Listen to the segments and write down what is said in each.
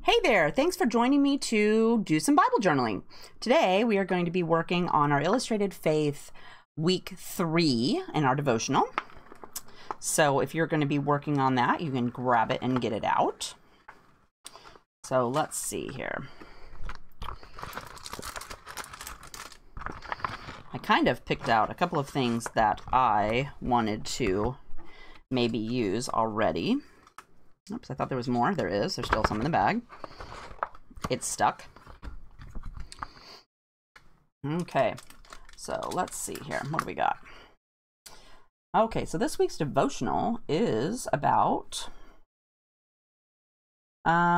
Hey there, thanks for joining me to do some Bible journaling. Today we are going to be working on our Illustrated Faith week 3 in our devotional. So if you're going to be working on that, you can grab it and get it out. So let's see here. I kind of picked out a couple of things that I wanted to maybe use already. Oops, I thought there was more. There is. There's still some in the bag. It's stuck. Okay, so let's see here. What do we got? Okay, so this week's devotional is about...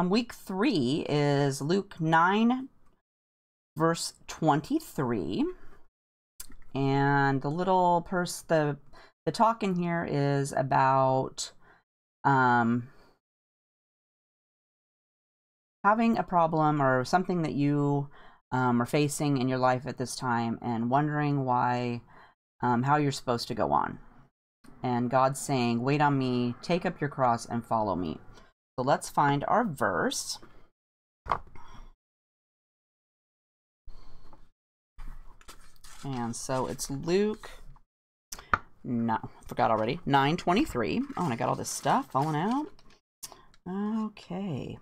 week 3 is Luke 9, verse 23. And the little the talk in here is about... having a problem or something that you are facing in your life at this time and wondering why, how you're supposed to go on. And God's saying, wait on me, take up your cross and follow me. So let's find our verse. And so it's Luke, no, I forgot already, 9:23. Oh, and I got all this stuff falling out. Okay.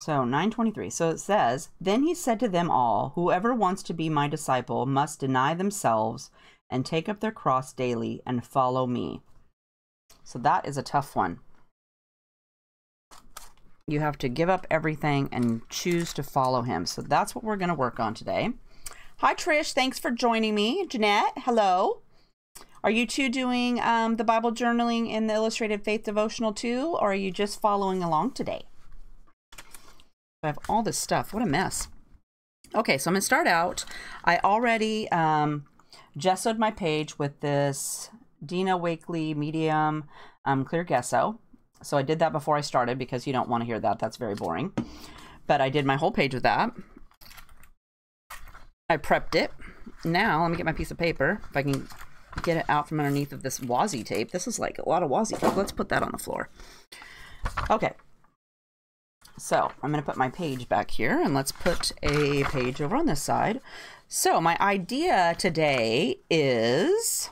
So 9:23. So it says, "Then he said to them all, whoever wants to be my disciple must deny themselves and take up their cross daily and follow me." So that is a tough one. You have to give up everything and choose to follow him. So that's what we're going to work on today. Hi, Trish. Thanks for joining me. Jeanette, hello. Are you two doing the Bible journaling in the Illustrated Faith devotional too, or are you just following along today? I have all this stuff. What a mess. Okay, so I'm going to start out. I already gessoed my page with this Dina Wakley medium clear gesso. So I did that before I started because you don't want to hear that. That's very boring. But I did my whole page with that. I prepped it. Now, let me get my piece of paper. If I can get it out from underneath of this washi tape. This is like a lot of washi tape. Let's put that on the floor. Okay. So I'm going to put my page back here and let's put a page over on this side. So my idea today is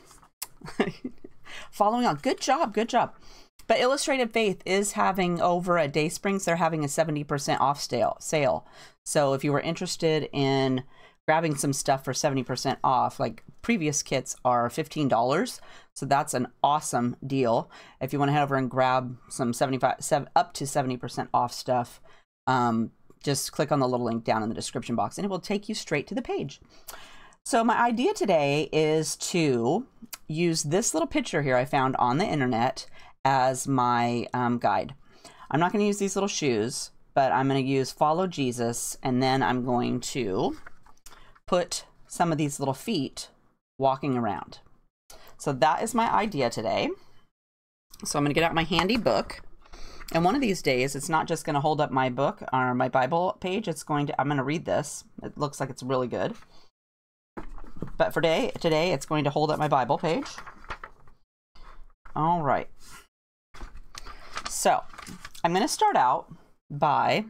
following on. Good job. Good job. But Illustrated Faith is having over at DaySpring, they're having a 70% off sale. So if you were interested in grabbing some stuff for 70% off, like previous kits are $15. So that's an awesome deal. If you want to head over and grab some up to 70% off stuff, just click on the little link down in the description box and it will take you straight to the page. So my idea today is to use this little picture here I found on the internet as my guide. I'm not going to use these little shoes, but I'm going to use Follow Jesus, and then I'm going to put some of these little feet walking around. So that is my idea today. So I'm going to get out my handy book. And one of these days, it's not just going to hold up my book or my Bible page. I'm going to read this. It looks like it's really good. But for today, it's going to hold up my Bible page. All right. So I'm going to start out by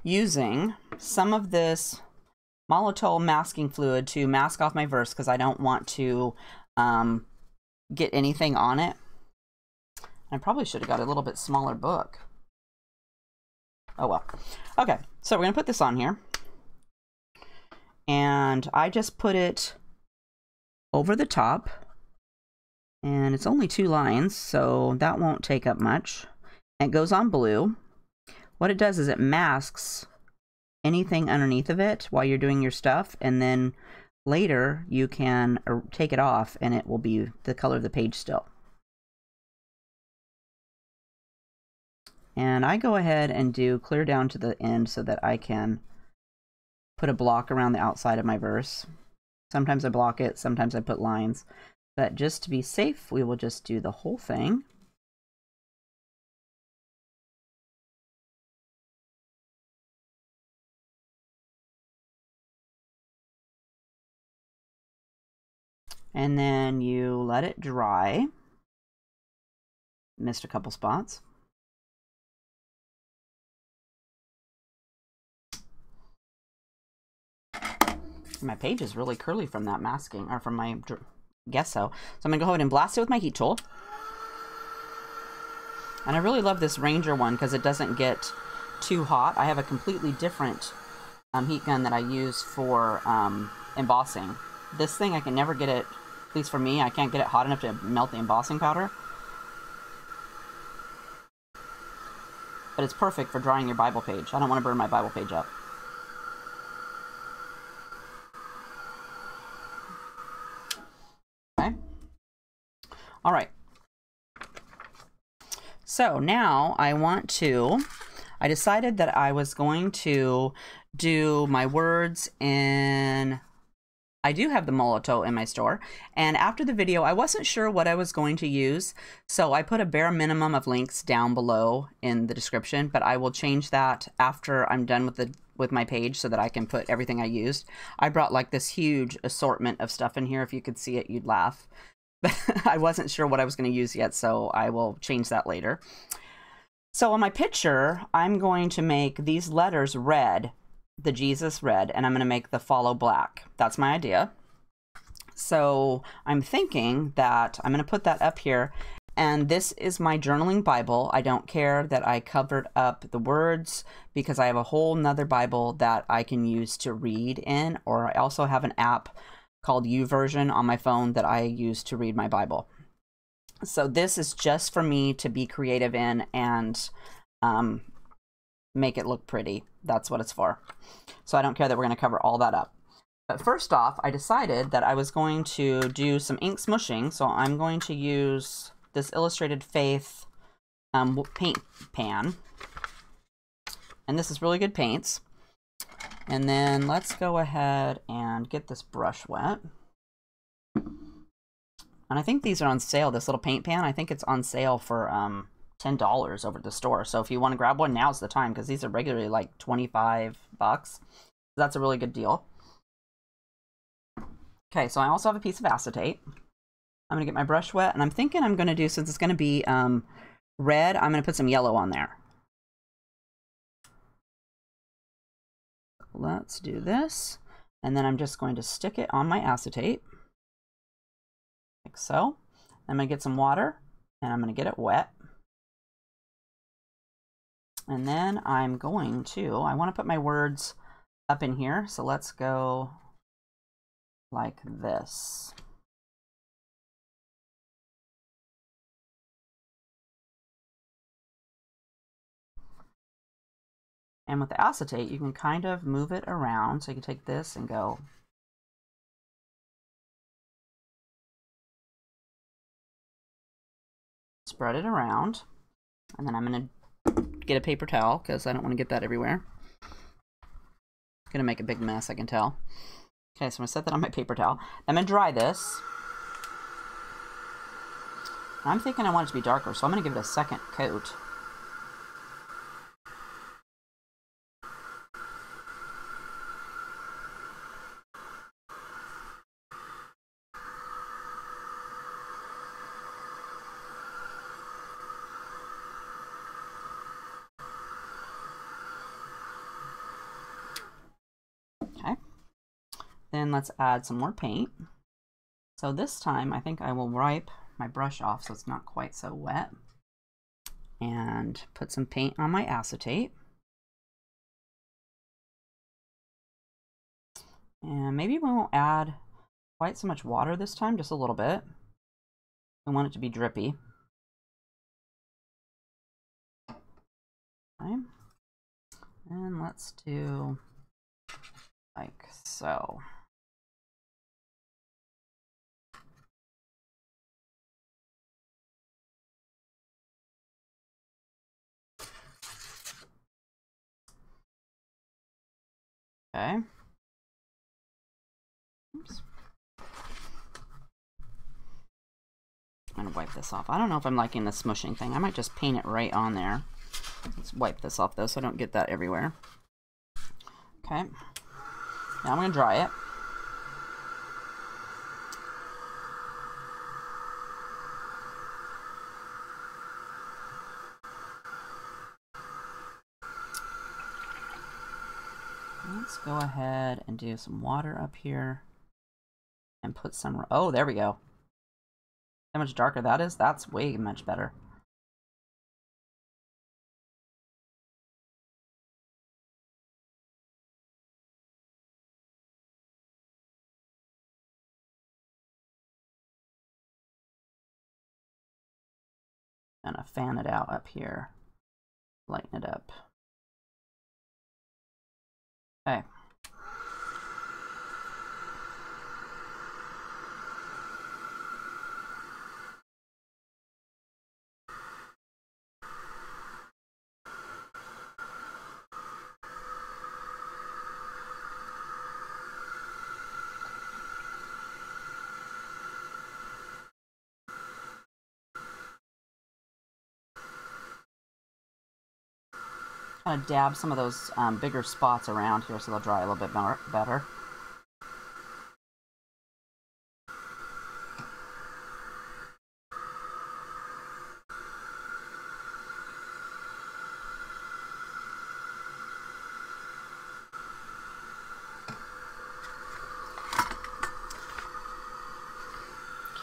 using some of this Molotov masking fluid to mask off my verse because I don't want to get anything on it. I probably should have got a little bit smaller book. Oh well. Okay, so we're going to put this on here. And I just put it over the top. And it's only 2 lines, so that won't take up much. And it goes on blue. What it does is it masks anything underneath of it while you're doing your stuff, and then later you can take it off and it will be the color of the page still. And I go ahead and do clear down to the end so that I can put a block around the outside of my verse. Sometimes I block it, sometimes I put lines, but just to be safe, we will just do the whole thing. And then you let it dry. Missed a couple spots. My page is really curly from that masking, or from my gesso. So I'm going to go ahead and blast it with my heat tool. And I really love this Ranger one because it doesn't get too hot. I have a completely different heat gun that I use for embossing. This thing, I can never get it, at least for me, I can't get it hot enough to melt the embossing powder. But it's perfect for drawing your Bible page. I don't want to burn my Bible page up. Okay. All right. So now I decided that I was going to do my words in, I do have the Molotow in my store. And after the video, I wasn't sure what I was going to use. So I put a bare minimum of links down below in the description, but I will change that after I'm done with my page so that I can put everything I used. I brought like this huge assortment of stuff in here. If you could see it, you'd laugh. But I wasn't sure what I was going to use yet, so I will change that later. So on my picture, I'm going to make these letters red, the Jesus red, and I'm going to make the follow black. That's my idea. So I'm thinking that I'm going to put that up here. And this is my journaling Bible. I don't care that I covered up the words because I have a whole nother Bible that I can use to read in, or I also have an app called YouVersion on my phone that I use to read my Bible. So this is just for me to be creative in and make it look pretty. That's what it's for. So I don't care that we're going to cover all that up. But first off, I decided that I was going to do some ink smushing. So I'm going to use this Illustrated Faith paint pan. And this is really good paints. And then let's go ahead and get this brush wet. And I think these are on sale, this little paint pan. I think it's on sale for $10 over at the store. So if you want to grab one, now's the time, because these are regularly like 25 bucks. That's a really good deal. Okay, so I also have a piece of acetate. I'm going to get my brush wet, and I'm thinking I'm going to do, since it's going to be red, I'm going to put some yellow on there. Let's do this, and then I'm just going to stick it on my acetate, like so. I'm going to get some water, and I'm going to get it wet. And then I'm going to, I want to put my words up in here, so let's go like this. And with the acetate, you can kind of move it around. So you can take this and go. Spread it around. And then I'm going to get a paper towel because I don't want to get that everywhere. It's going to make a big mess, I can tell. Okay, so I'm going to set that on my paper towel. I'm going to dry this. I'm thinking I want it to be darker, so I'm going to give it a second coat. Okay, then let's add some more paint. So this time I think I will wipe my brush off so it's not quite so wet, and put some paint on my acetate. And maybe we won't add quite so much water this time, just a little bit. We want it to be drippy. Okay. And let's do like so. Okay. Oops. I'm gonna wipe this off. I don't know if I'm liking the smushing thing. I might just paint it right on there. Let's wipe this off though so I don't get that everywhere. Okay. Now I'm gonna dry it. Let's go ahead and do some water up here and put some, oh, there we go. How much darker that is? That's way much better. I'm gonna fan it out up here, lighten it up. Okay. Kind of dab some of those bigger spots around here so they'll dry a little bit better.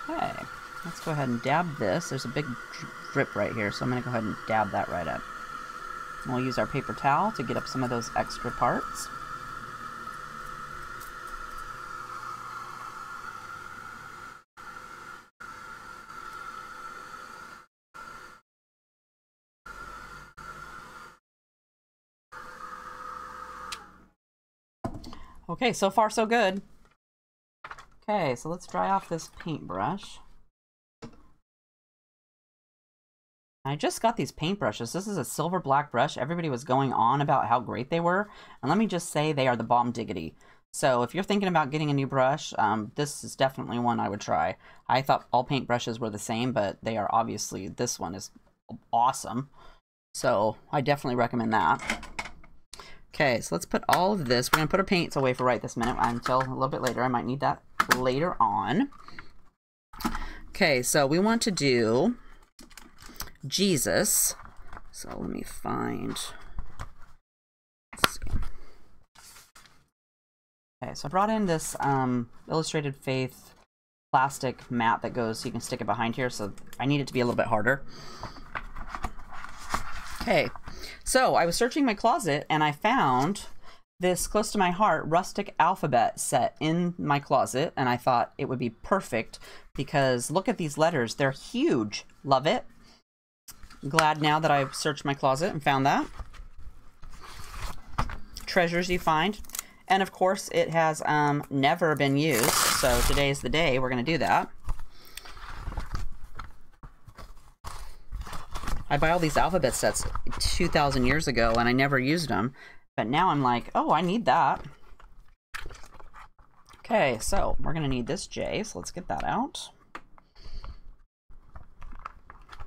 Okay, let's go ahead and dab this. There's a big drip right here, so I'm going to go ahead and dab that right up. And we'll use our paper towel to get up some of those extra parts. Okay, so far so good. Okay, so let's dry off this paintbrush. I just got these paintbrushes. This is a silver black brush. Everybody was going on about how great they were. And let me just say they are the bomb diggity. So if you're thinking about getting a new brush, this is definitely one I would try. I thought all paintbrushes were the same, but they are obviously, this one is awesome. So I definitely recommend that. Okay, so let's put all of this. We're going to put our paints away for right this minute until a little bit later. I might need that later on. Okay, so we want to do Jesus. So let me find, let's see. Okay, so I brought in this Illustrated Faith plastic mat that goes so you can stick it behind here, so I need it to be a little bit harder. Okay, so I was searching my closet and I found this close to my heart rustic alphabet set in my closet, and I thought it would be perfect because look at these letters, they're huge. Love it. Glad now that I've searched my closet and found that. Treasures you find. And of course it has never been used, so today's the day we're going to do that. I buy all these alphabet sets 2,000 years ago and I never used them, but now I'm like, oh, I need that. Okay, so we're going to need this J, so let's get that out.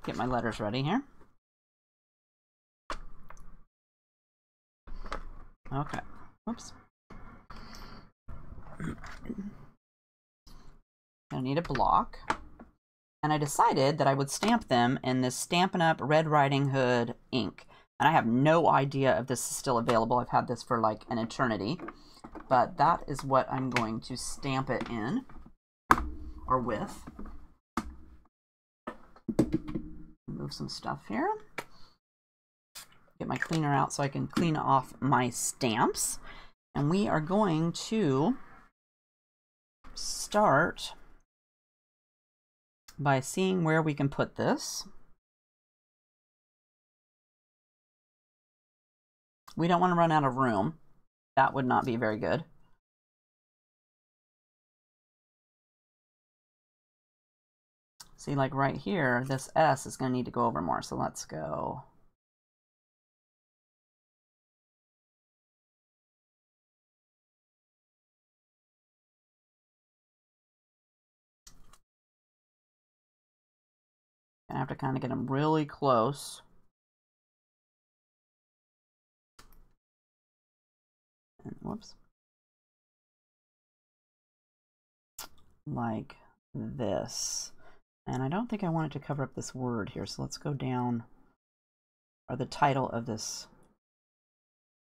Get my letters ready here. Okay. Whoops. I need a block. And I decided that I would stamp them in this Stampin' Up! Red Riding Hood ink. And I have no idea if this is still available. I've had this for like an eternity. But that is what I'm going to stamp it in. Or with. Move some stuff here. Get my cleaner out so I can clean off my stamps. And we are going to start by seeing where we can put this. We don't want to run out of room. That would not be very good. See, like right here, this S is going to need to go over more, so let's go. I have to kind of get them really close. And, whoops. Like this. And I don't think I want it to cover up this word here, so let's go down, or the title of this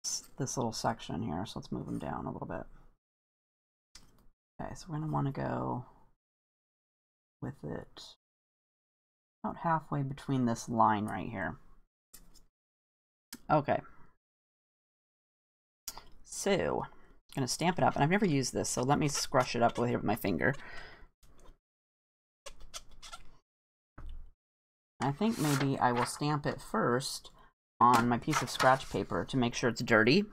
this little section here. So let's move them down a little bit. Okay, so we're going to want to go with it about halfway between this line right here. Okay. So I'm going to stamp it up, and I've never used this, so let me scrush it up with here with my finger. I think maybe I will stamp it first on my piece of scratch paper to make sure it's dirty.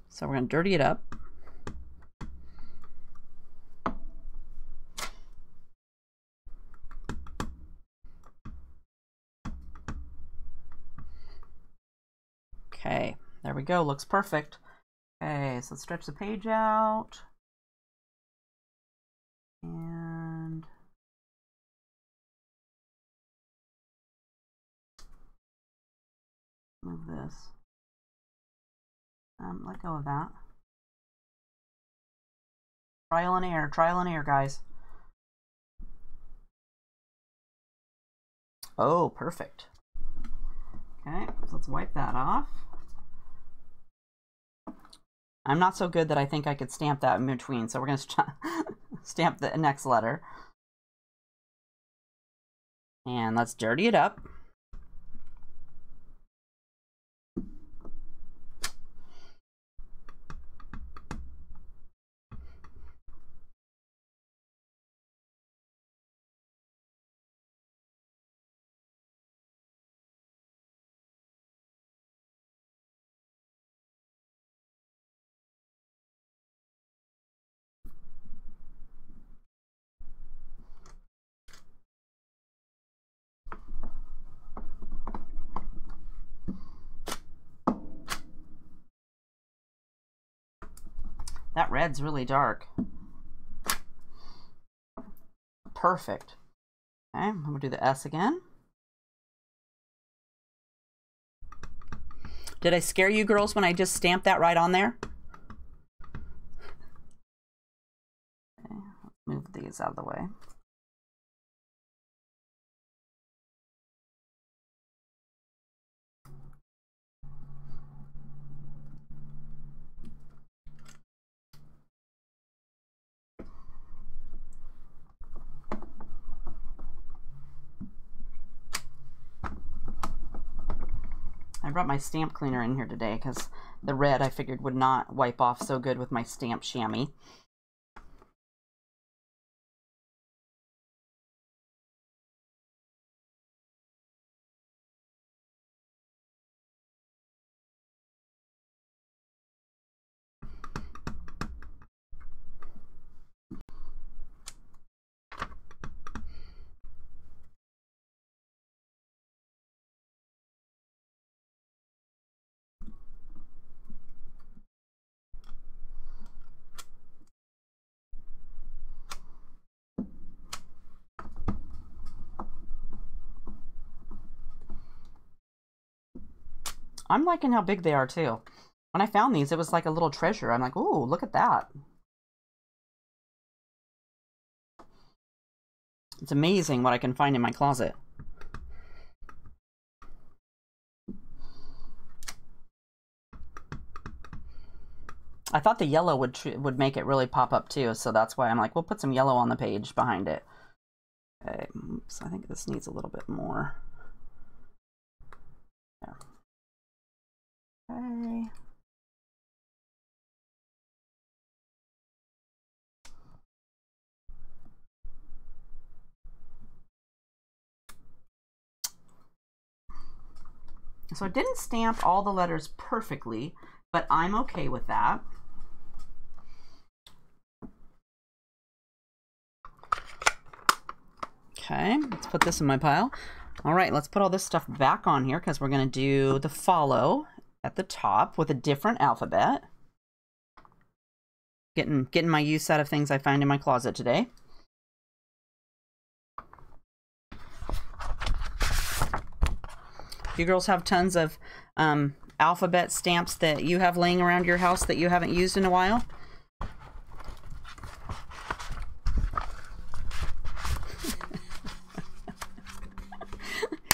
So we're going to dirty it up. Okay, there we go. Looks perfect. Okay, so let's stretch the page out. And move this. Let go of that. Trial and error, guys. Oh, perfect. Okay, so let's wipe that off. I'm not so good that I think I could stamp that in between, so we're going to stamp the next letter. And let's dirty it up. That red's really dark. Perfect. Okay, I'm going to do the S again. Did I scare you girls when I just stamped that right on there? Okay, let's move these out of the way. I brought my stamp cleaner in here today because the red I figured would not wipe off so good with my stamp chamois. I'm liking how big they are too. When I found these, it was like a little treasure. I'm like, ooh, look at that. It's amazing what I can find in my closet. I thought the yellow would make it really pop up too, so that's why I'm like, we'll put some yellow on the page behind it. Okay, oops, I think this needs a little bit more. There. Okay. So I didn't stamp all the letters perfectly, but I'm okay with that. Okay, let's put this in my pile. All right, let's put all this stuff back on here because we're going to do the follow at the top with a different alphabet. Getting my use out of things I find in my closet today. You girls have tons of alphabet stamps that you have laying around your house that you haven't used in a while?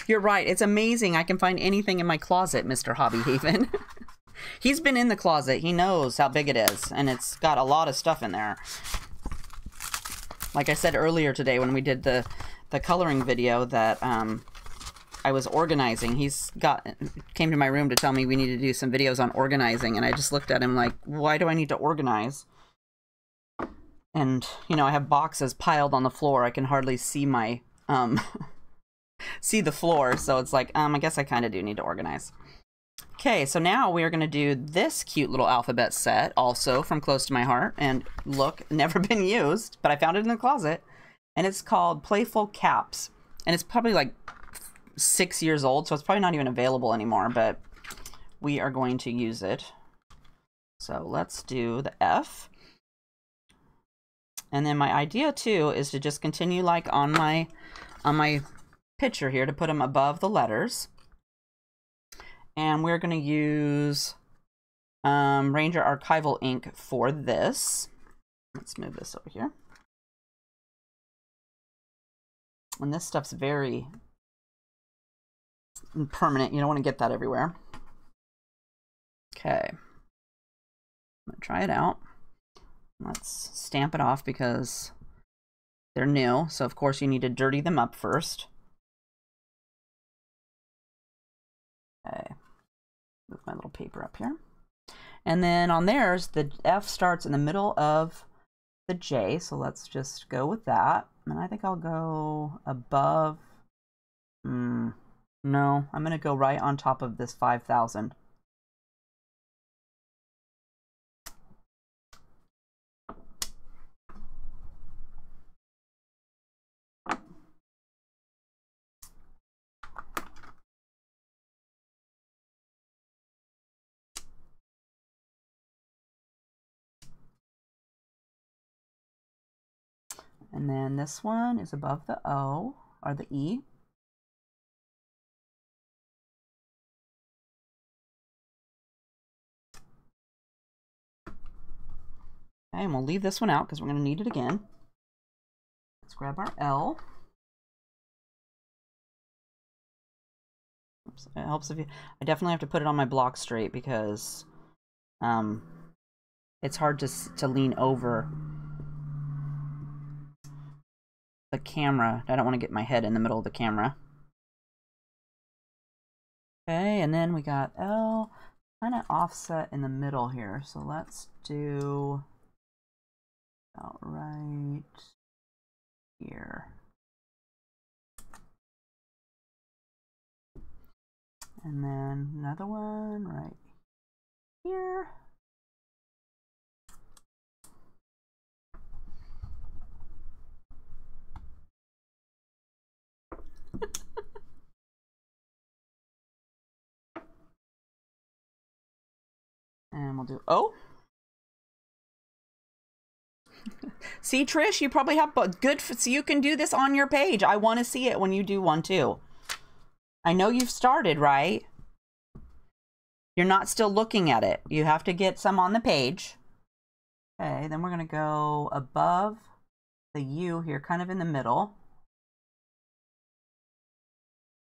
You're right. It's amazing. I can find anything in my closet, Mr. HeathersHobbieHaven. He's been in the closet. He knows how big it is, and it's got a lot of stuff in there. Like I said earlier today when we did the coloring video that I was organizing. Came to my room to tell me we need to do some videos on organizing, and I just looked at him like, why do I need to organize? And, you know, I have boxes piled on the floor. I can hardly see my, see the floor. So it's like, I guess I kind of do need to organize. Okay, so now we are going to do this cute little alphabet set, also from Close to My Heart. And look, never been used, but I found it in the closet. And it's called Playful Caps. And it's probably like 6 years old, so it's probably not even available anymore, but we are going to use it. So let's do the F. And then my idea too is to just continue like on my picture here to put them above the letters. And we're going to use Ranger Archival ink for this. Let's move this over here. And this stuff's very permanent. You don't want to get that everywhere. Okay. I'm going to try it out. Let's stamp it off because they're new. So, of course, you need to dirty them up first. Okay. Move my little paper up here. And then on theirs, the F starts in the middle of the J. So let's just go with that. And I think I'll go above. No, I'm going to go right on top of this 5,000. And then this one is above the O, or the E. Okay, and we'll leave this one out because we're going to need it again. Let's grab our L. Oops, it helps if you... I definitely have to put it on my block straight because it's hard to lean over the camera. I don't want to get my head in the middle of the camera. Okay, and then we got L kind of offset in the middle here. So let's do about right here. And then another one right here. And we'll do O. See, Trish, you probably have good, so you can do this on your page. I want to see it when you do one too. I know you've started, right? You're not still looking at it. You have to get some on the page. Okay, then we're going to go above the U here, kind of in the middle.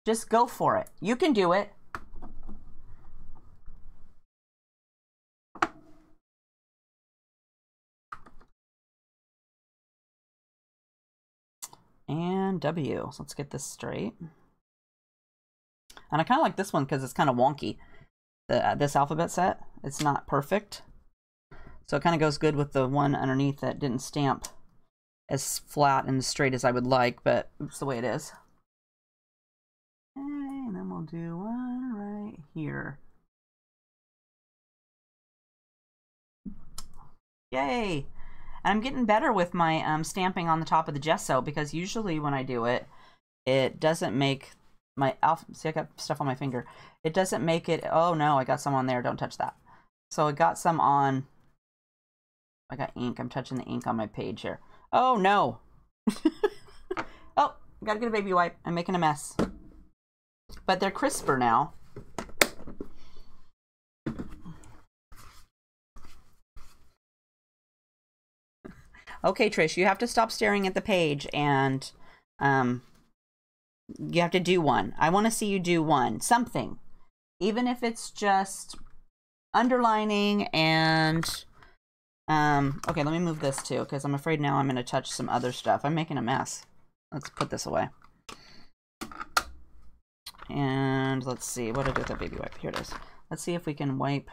Just go for it. You can do it. And W. So let's get this straight. And I kind of like this one because it's kind of wonky. This alphabet set, it's not perfect. So it kind of goes good with the one underneath that didn't stamp as flat and straight as I would like, but it's the way it is. Okay, and then we'll do one right here. Yay! And I'm getting better with my stamping on the top of the gesso because usually when I do it, it doesn't make my alphabet. See, I got stuff on my finger. It doesn't make it. Oh no, I got some on there. Don't touch that. So I got some on. I got ink. I'm touching the ink on my page here. Oh no. Oh, I gotta get a baby wipe. I'm making a mess. But they're crisper now. Okay, Trish, you have to stop staring at the page and You have to do one. I want to see you do one. Something. Even if it's just underlining and... okay, let me move this too, because I'm afraid now I'm going to touch some other stuff. I'm making a mess. Let's put this away. And let's see. What did I do with that baby wipe? Here it is. Let's see if we can wipe...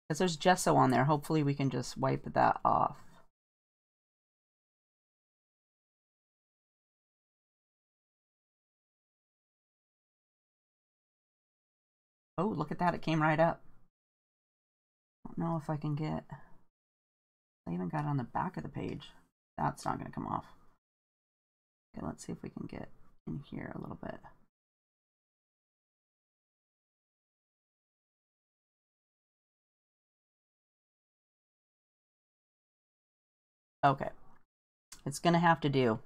because there's gesso on there. Hopefully we can just wipe that off. Oh, look at that. It came right up. I don't know if I can get... I even got it on the back of the page. That's not going to come off. Okay, let's see if we can get in here a little bit. Okay. It's going to have to do.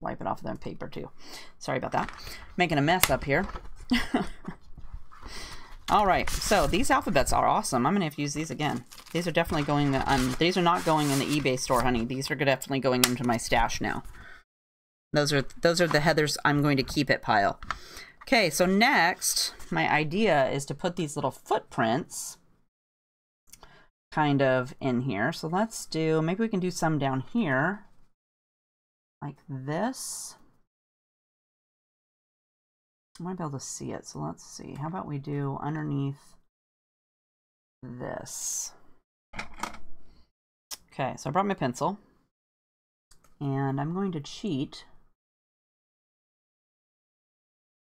Wipe it off of the paper too. Sorry about that. Making a mess up here. All right, so these alphabets are awesome. I'm gonna have to use these again. These are definitely going. These are not going in the eBay store, honey. These are definitely going into my stash now. Those are the Heathers I'm going to keep it pile. Okay, so next, my idea is to put these little footprints kind of in here. So let's do. Maybe we can do some down here, like this. I might be able to see it, so let's see. How about we do underneath this? Okay, so I brought my pencil, and I'm going to cheat,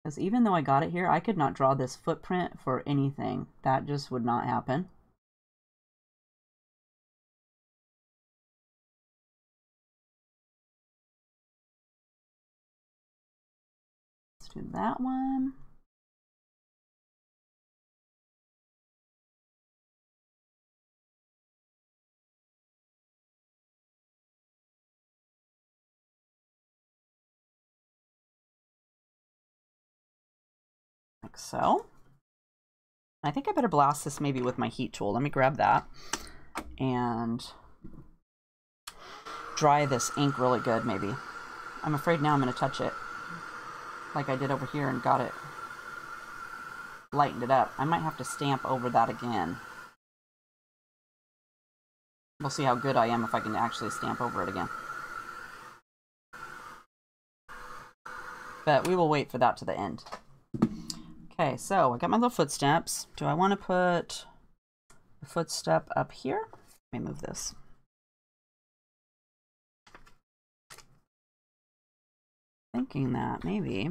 because even though I got it here, I could not draw this footprint for anything. That just would not happen. Let's do that one. Like so. I think I better blast this maybe with my heat tool. Let me grab that and dry this ink really good maybe. I'm afraid now I'm going to touch it like I did over here and got it, lightened it up. I might have to stamp over that again. We'll see how good I am if I can actually stamp over it again. But we will wait for that to the end. Okay, so I got my little footsteps. Do I want to put the footstep up here? Let me move this. Thinking that maybe.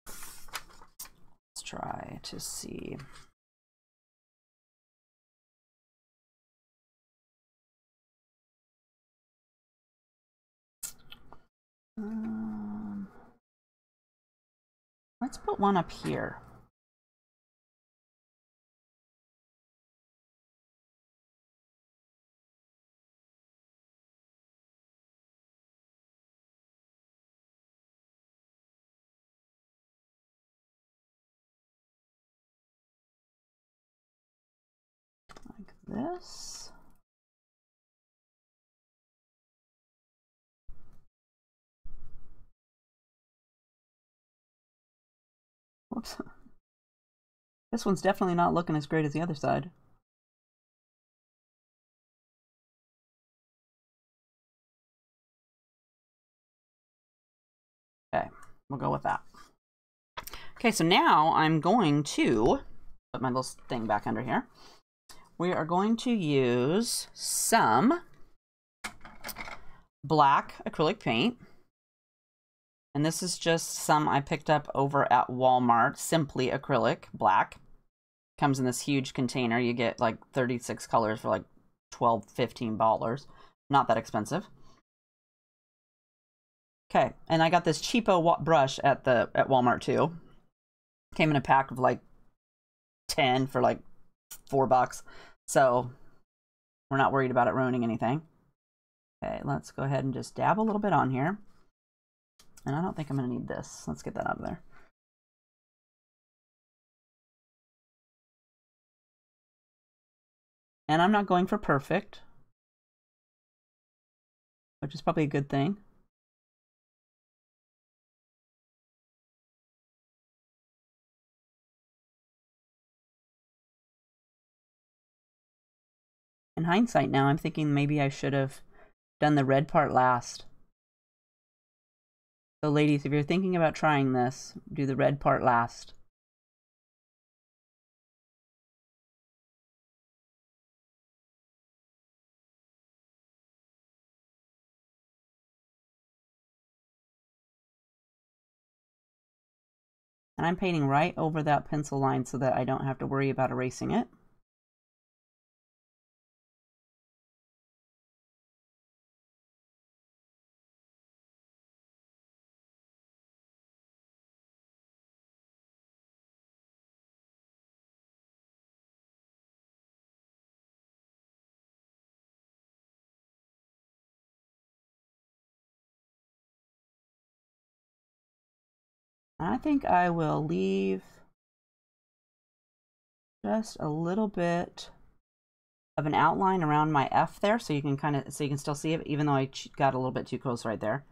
Let's try to see. Let's put one up here. Like this. Whoops. This one's definitely not looking as great as the other side. Okay, we'll go with that. Okay, so now I'm going to put my little thing back under here. We are going to use some black acrylic paint. And this is just some I picked up over at Walmart, simply acrylic, black. Comes in this huge container. You get like 36 colors for like $12, $15. Not that expensive. Okay, and I got this cheapo brush at Walmart too. Came in a pack of like 10 for like $4. So we're not worried about it ruining anything. Okay, let's go ahead and just dab a little bit on here. And I don't think I'm going to need this. Let's get that out of there. And I'm not going for perfect, which is probably a good thing. In hindsight now, I'm thinking maybe I should have done the red part last. So ladies, if you're thinking about trying this, do the red part last. And I'm painting right over that pencil line so that I don't have to worry about erasing it. I think I will leave just a little bit of an outline around my F there, so you can still see it, even though I got a little bit too close right there.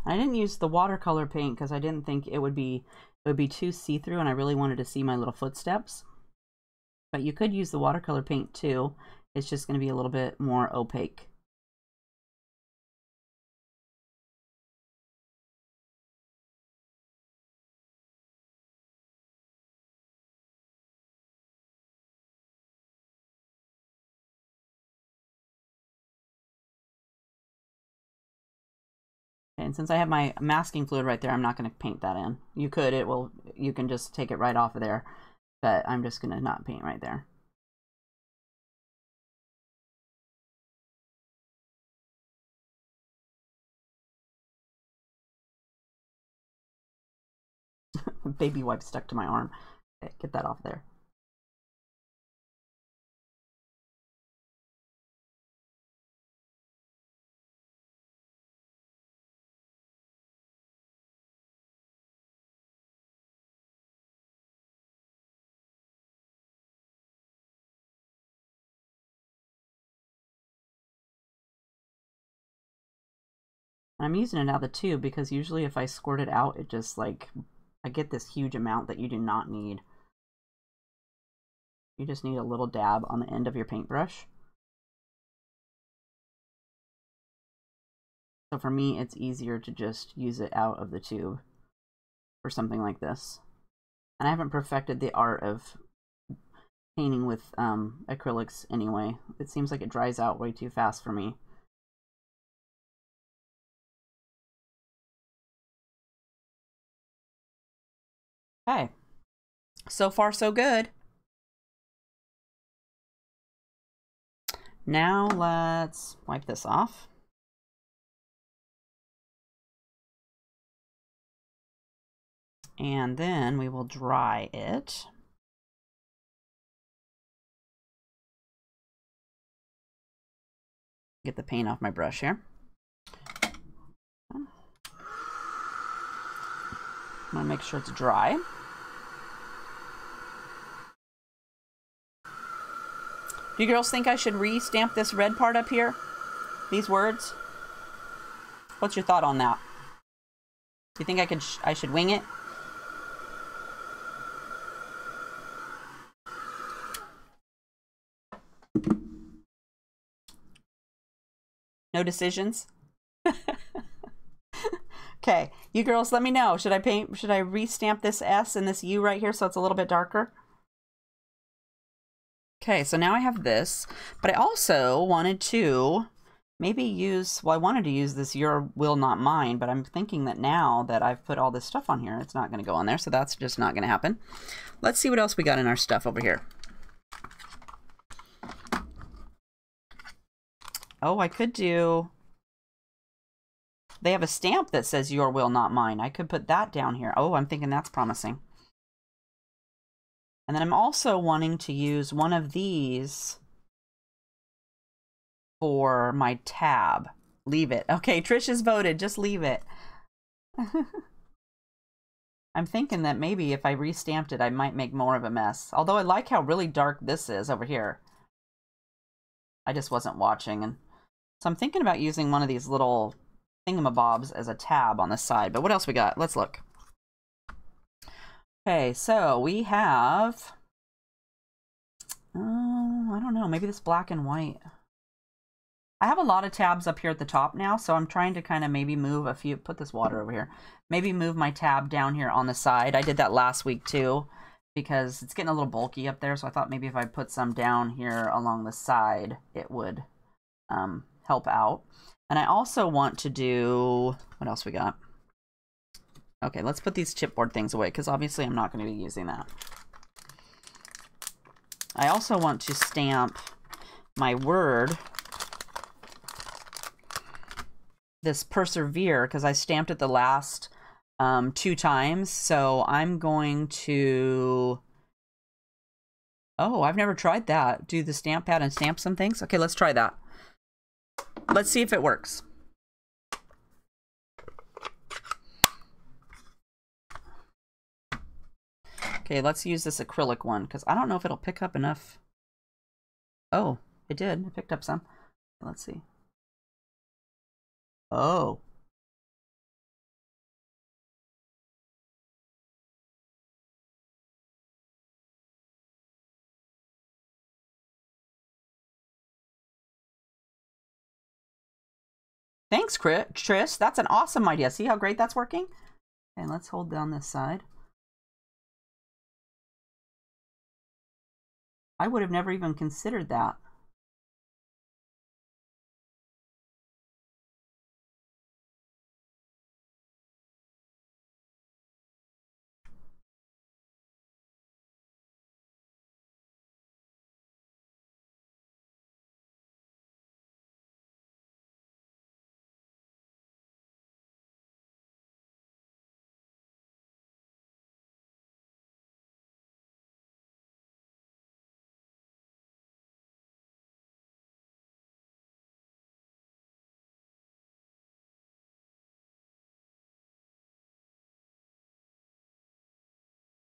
I didn't use the watercolor paint because I didn't think it would be too see-through, and I really wanted to see my little footsteps. But you could use the watercolor paint too. It's just going to be a little bit more opaque. And since I have my masking fluid right there, I'm not going to paint that in. You could, you can just take it right off of there, but I'm just going to not paint right there. Baby wipe stuck to my arm. Okay, get that off there. I'm using it out of the tube because usually if I squirt it out, it just like, I get this huge amount that you do not need. You just need a little dab on the end of your paintbrush. So for me, it's easier to just use it out of the tube for something like this. And I haven't perfected the art of painting with acrylics anyway. It seems like it dries out way too fast for me. Okay, so far so good. Now let's wipe this off. And then we will dry it. Get the paint off my brush here. I'm gonna make sure it's dry. Do you girls think I should re-stamp this red part up here? These words? What's your thought on that? Do you think I should wing it? No decisions? Okay, you girls let me know. Should I re-stamp this S and this U right here so it's a little bit darker? Okay, so now I have this, but I also wanted to maybe use, well, I wanted to use this Your Will Not Mine, but I'm thinking that now that I've put all this stuff on here, it's not going to go on there, so that's just not going to happen. Let's see what else we got in our stuff over here. Oh, I could do, they have a stamp that says Your Will Not Mine. I could put that down here. Oh, I'm thinking that's promising. And then I'm also wanting to use one of these for my tab. Leave it. Okay, Trish has voted. Just leave it. I'm thinking that maybe if I restamped it, I might make more of a mess. Although I like how really dark this is over here. I just wasn't watching. And so I'm thinking about using one of these little thingamabobs as a tab on the side. But what else we got? Let's look. Okay, so we have, oh, I don't know, maybe this black and white. I have a lot of tabs up here at the top now, so I'm trying to kind of maybe move a few, put this water over here, maybe move my tab down here on the side. I did that last week too, because it's getting a little bulky up there, so I thought maybe if I put some down here along the side, it would help out. And I also want to do, what else we got? Okay, let's put these chipboard things away, because obviously I'm not going to be using that. I also want to stamp my word, this Persevere, because I stamped it the last 2 times. So I'm going to, oh, I've never tried that. Do the stamp pad and stamp some things. Okay, let's try that. Let's see if it works. Okay, let's use this acrylic one, because I don't know if it'll pick up enough. Oh, it did. It picked up some. Let's see. Oh. Thanks, Trish. That's an awesome idea. See how great that's working? And let's hold down this side. I would have never even considered that.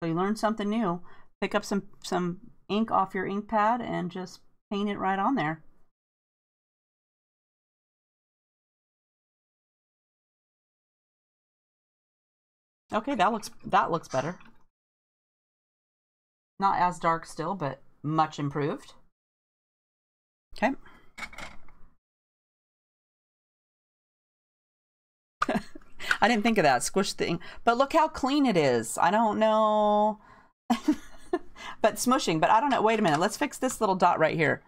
So you learned something new. Pick up some ink off your ink pad and just paint it right on there. Okay, that looks better. Not as dark still, but much improved. Okay. I didn't think of that. Squish the ink. But look how clean it is. I don't know. But smushing. But I don't know. Wait a minute. Let's fix this little dot right here.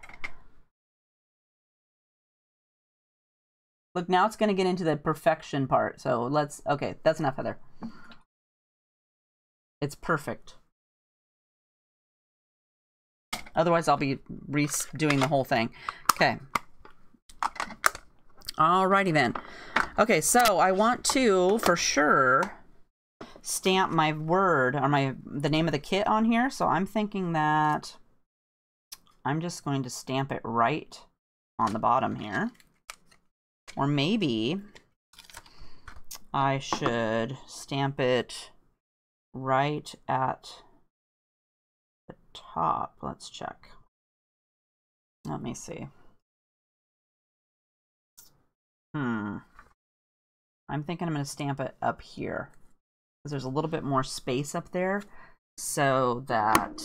Look, now it's going to get into the perfection part. So let's, okay, that's enough, Heather. It's perfect. Otherwise, I'll be redoing the whole thing. Okay. Alrighty then. Okay, so I want to, for sure, stamp my word or the name of the kit on here. So I'm thinking that I'm just going to stamp it right on the bottom here. Or maybe I should stamp it right at the top. Let's check. Let me see. I'm thinking I'm going to stamp it up here because there's a little bit more space up there so that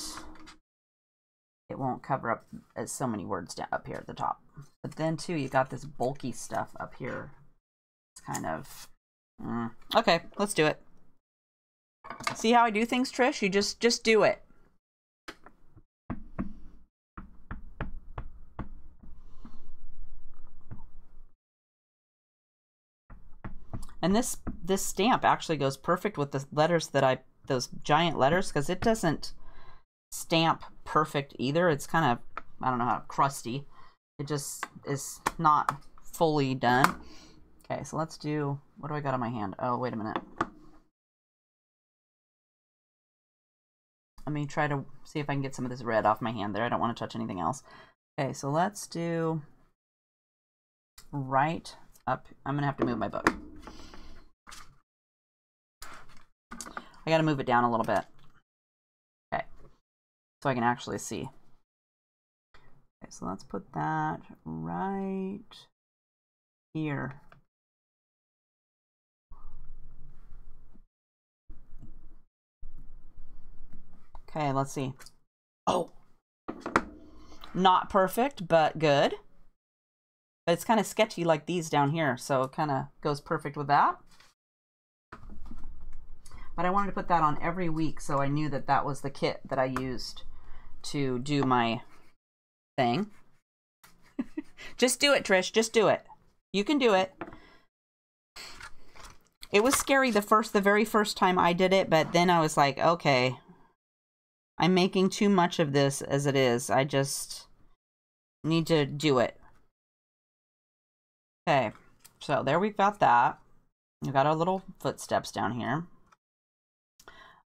it won't cover up as so many words down up here at the top. But then too, you got this bulky stuff up here. It's kind of okay. Let's do it. See how I do things, Trish? You just do it. And this stamp actually goes perfect with the letters that those giant letters, because it doesn't stamp perfect either. It's kind of, I don't know how, crusty. It just is not fully done. Okay, so let's do, what do I got on my hand? Oh, wait a minute. Let me try to see if I can get some of this red off my hand there. I don't want to touch anything else. Okay, so let's do right up. I'm going to have to move my book. I got to move it down a little bit. Okay, so I can actually see. Okay, so let's put that right here. Okay, let's see. Oh, not perfect, but good. But it's kind of sketchy like these down here, so it kind of goes perfect with that. But I wanted to put that on every week, so I knew that that was the kit that I used to do my thing. Just do it, Trish. Just do it. You can do it. It was scary the very first time I did it, but then I was like, okay, I'm making too much of this as it is. I just need to do it. Okay, so there we've got that. We've got our little footsteps down here.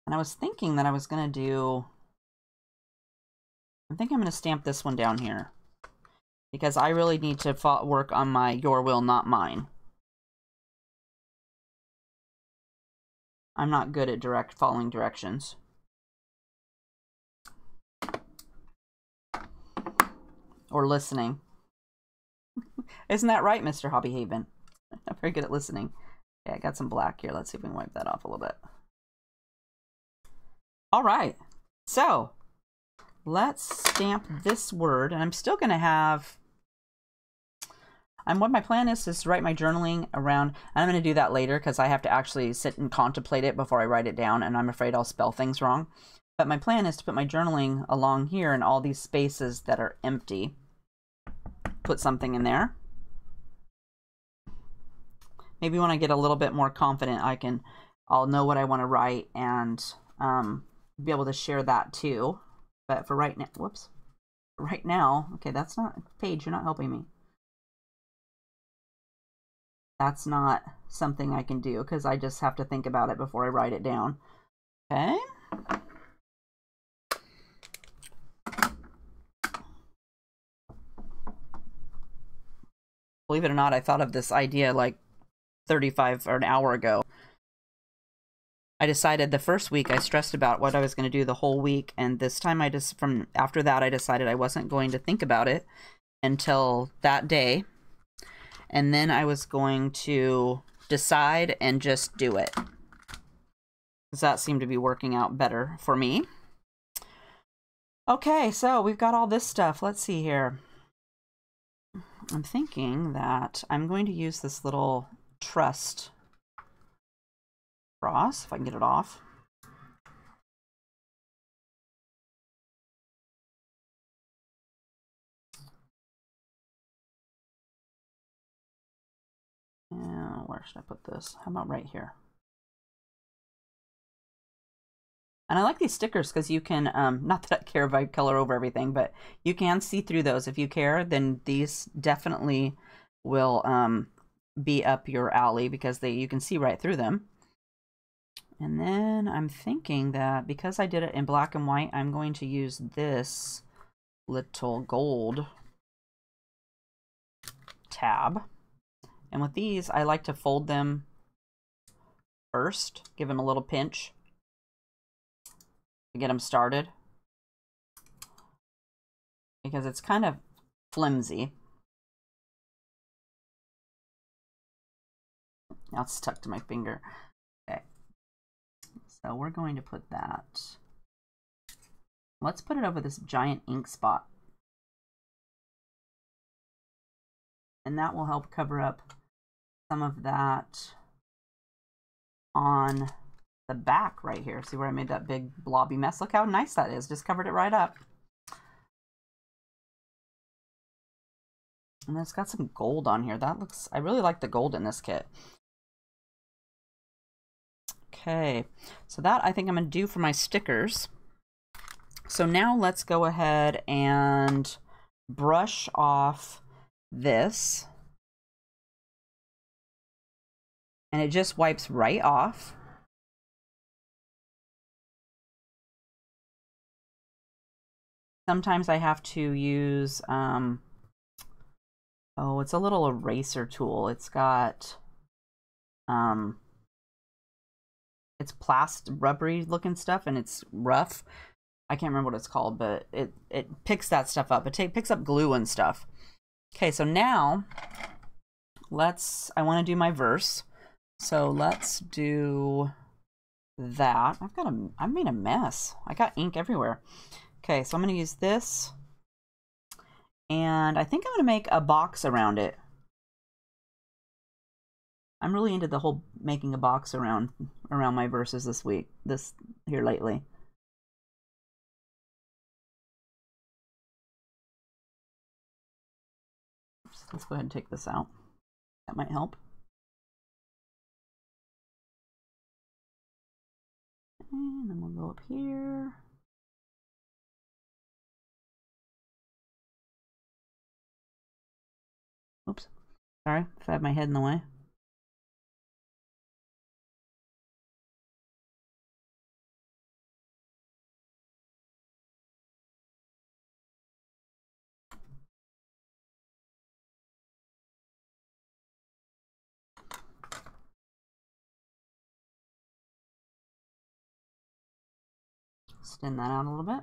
And I was thinking that I was going to do, I think I'm going to stamp this one down here, because I really need to work on my Your Will, Not Mine. I'm not good at following directions. Or listening. Isn't that right, Mr. HeathersHobbieHaven? I'm very good at listening. Okay, I got some black here. Let's see if we can wipe that off a little bit. All right, so let's stamp this word. And I'm still going to have, what my plan is to write my journaling around. And I'm going to do that later because I have to actually sit and contemplate it before I write it down. And I'm afraid I'll spell things wrong. But my plan is to put my journaling along here in all these spaces that are empty. Put something in there. Maybe when I get a little bit more confident, I'll know what I want to write and be able to share that too. But for right now, whoops. Right now, okay, that's not, Paige, you're not helping me. That's not something I can do because I just have to think about it before I write it down. Okay. Believe it or not, I thought of this idea like 35 or an hour ago. I decided the first week I stressed about what I was going to do the whole week, and this time after that I decided I wasn't going to think about it until that day, and then I was going to decide and just do it, because that seemed to be working out better for me. Okay, so we've got all this stuff. Let's see here. I'm thinking that I'm going to use this little trust cross, if I can get it off. Where should I put this? How about right here? And I like these stickers because you can, not that I care if I color over everything, but you can see through those. If you care, then these definitely will be up your alley because you can see right through them. And then I'm thinking that because I did it in black and white, I'm going to use this little gold tab. And with these, I like to fold them first, give them a little pinch to get them started, because it's kind of flimsy. Now it's stuck to my finger. Okay, so we're going to put that. Let's put it over this giant ink spot. And that will help cover up some of that on the back right here. See where I made that big blobby mess? Look how nice that is. Just covered it right up. And it's got some gold on here. That looks, I really like the gold in this kit. Okay, so that I think I'm going to do for my stickers. So now let's go ahead and brush off this. And it just wipes right off. Sometimes I have to use, oh, it's a little eraser tool. It's got, it's plastic, rubbery looking stuff, and it's rough. I can't remember what it's called, but it picks that stuff up. It picks up glue and stuff. Okay, so now I want to do my verse. So let's do that. I made a mess. I got ink everywhere. Okay, so I'm going to use this. And I think I'm going to make a box around it. I'm really into the whole making a box around my verses here lately. Let's go ahead and take this out. That might help. And then we'll go up here. Oops. Sorry if I have my head in the way. Extend that out a little bit.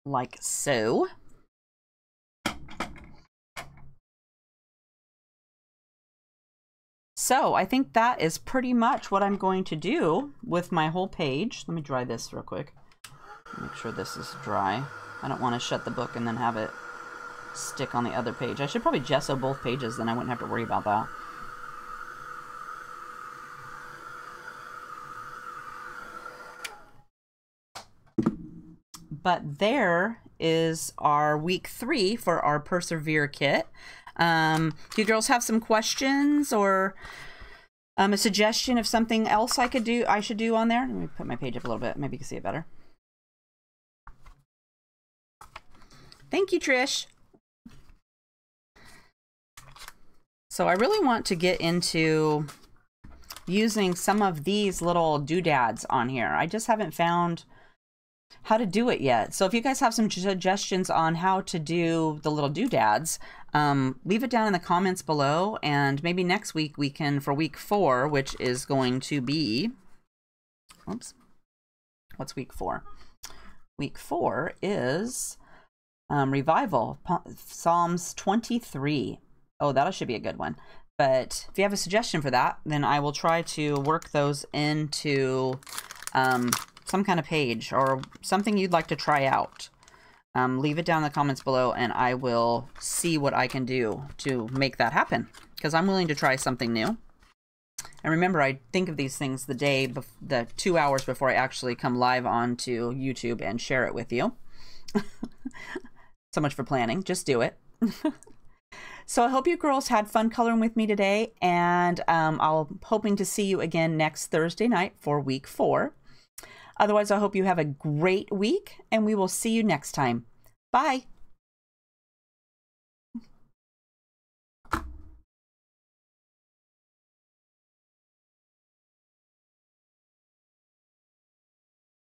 Like so. So I think that is pretty much what I'm going to do with my whole page. Let me dry this real quick. Make sure this is dry. I don't want to shut the book and then have it stick on the other page. I should probably gesso both pages, then I wouldn't have to worry about that. But there is our week 3 for our Persevere kit. Do you girls have some questions or a suggestion of something else I should do on there? Let me put my page up a little bit. Maybe you can see it better. Thank you, Trish. So I really want to get into using some of these little doodads on here. I just haven't found how to do it yet. So if you guys have some suggestions on how to do the little doodads, leave it down in the comments below, and maybe next week we can, for week 4, which is going to be, oops, what's week 4? Week 4 is Revival, Psalms 23. Oh, that should be a good one. But if you have a suggestion for that, then I will try to work those into some kind of page or something you'd like to try out. Leave it down in the comments below, and I will see what I can do to make that happen, because I'm willing to try something new. And remember, I think of these things the 2 hours before I actually come live onto YouTube and share it with you. So much for planning. Just do it. So I hope you girls had fun coloring with me today, and I'm hoping to see you again next Thursday night for week 4. Otherwise, I hope you have a great week, and we will see you next time. Bye.